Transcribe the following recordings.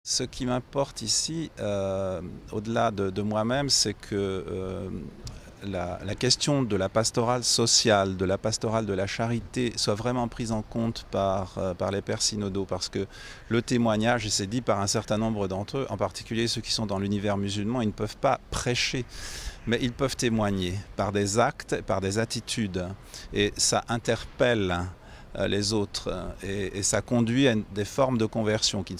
Ce qui m'importe ici, au-delà de moi-même, c'est que la question de la pastorale sociale, de la pastorale de la charité soit vraiment prise en compte par les pères synodaux, parce que le témoignage, et c'est dit par un certain nombre d'entre eux, en particulier ceux qui sont dans l'univers musulman, ils ne peuvent pas prêcher, mais ils peuvent témoigner par des actes, par des attitudes, et ça interpelle les autres, et ça conduit à des formes de conversion qui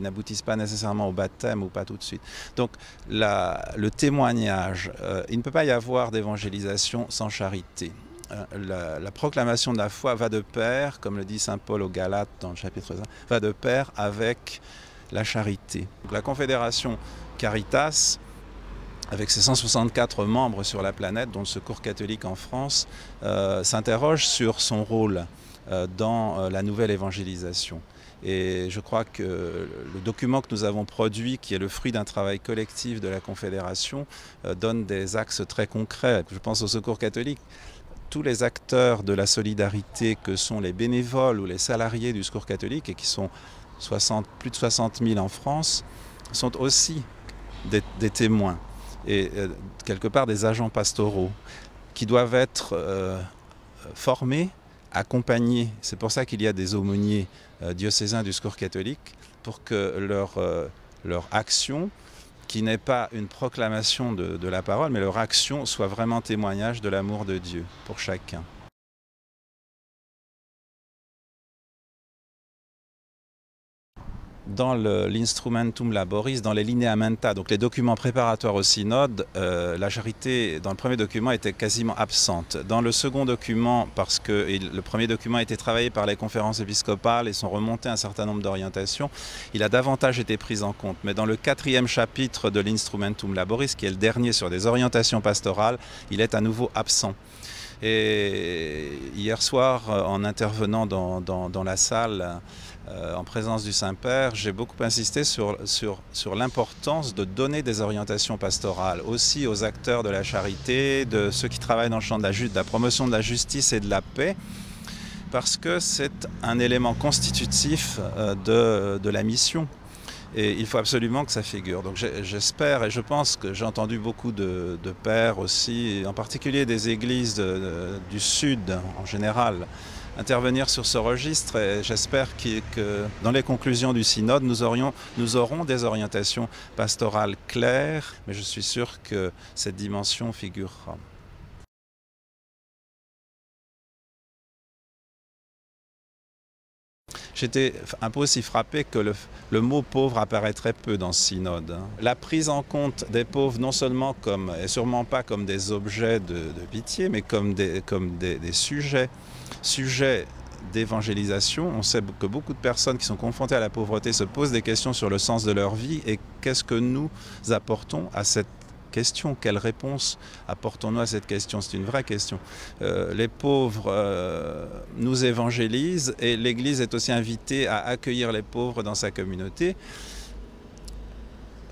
n'aboutissent pas nécessairement au baptême ou pas tout de suite. Donc le témoignage, il ne peut pas y avoir d'évangélisation sans charité. La proclamation de la foi va de pair, comme le dit saint Paul aux Galates dans le chapitre 1, va de pair avec la charité. Donc, la Confédération Caritas, avec ses 164 membres sur la planète, dont le Secours catholique en France, s'interroge sur son rôle dans la nouvelle évangélisation. Et je crois que le document que nous avons produit, qui est le fruit d'un travail collectif de la Confédération, donne des axes très concrets. Je pense au Secours catholique. Tous les acteurs de la solidarité, que sont les bénévoles ou les salariés du Secours catholique, et qui sont plus de 60 000 en France, sont aussi des témoins et quelque part des agents pastoraux qui doivent être formés, accompagnés. C'est pour ça qu'il y a des aumôniers diocésains du Secours catholique, pour que leur action, qui n'est pas une proclamation de la parole, mais leur action soit vraiment témoignage de l'amour de Dieu pour chacun. Dans l'Instrumentum Laboris, dans les Lineamenta, donc les documents préparatoires au synode, la charité, dans le premier document, était quasiment absente. Dans le second document, parce que le premier document a été travaillé par les conférences épiscopales et sont remontés un certain nombre d'orientations, il a davantage été pris en compte. Mais dans le quatrième chapitre de l'Instrumentum Laboris, qui est le dernier sur des orientations pastorales, il est à nouveau absent. Et hier soir, en intervenant dans la salle, en présence du Saint-Père, j'ai beaucoup insisté sur l'importance de donner des orientations pastorales aussi aux acteurs de la charité, de ceux qui travaillent dans le champ de la promotion de la justice et de la paix, parce que c'est un élément constitutif de la mission. Et il faut absolument que ça figure. Donc j'espère, et je pense que j'ai entendu beaucoup de pères aussi, en particulier des églises du Sud en général, intervenir sur ce registre, et j'espère que dans les conclusions du synode, nous aurons des orientations pastorales claires, mais je suis sûr que cette dimension figurera. J'étais un peu aussi frappé que le mot pauvre apparaît très peu dans ce synode. La prise en compte des pauvres, non seulement et sûrement pas comme des objets de pitié, mais comme des sujets d'évangélisation. On sait que beaucoup de personnes qui sont confrontées à la pauvreté se posent des questions sur le sens de leur vie, et qu'est-ce que nous apportons à cette question. Quelle réponse apportons-nous à cette question? C'est une vraie question. Les pauvres nous évangélisent, et l'Église est aussi invitée à accueillir les pauvres dans sa communauté.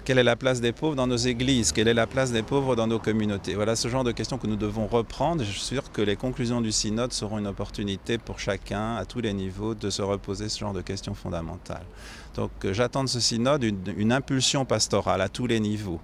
Quelle est la place des pauvres dans nos églises? Quelle est la place des pauvres dans nos communautés? Voilà ce genre de questions que nous devons reprendre. Je suis sûr que les conclusions du synode seront une opportunité pour chacun, à tous les niveaux, de se reposer ce genre de questions fondamentales. Donc j'attends de ce synode une impulsion pastorale à tous les niveaux.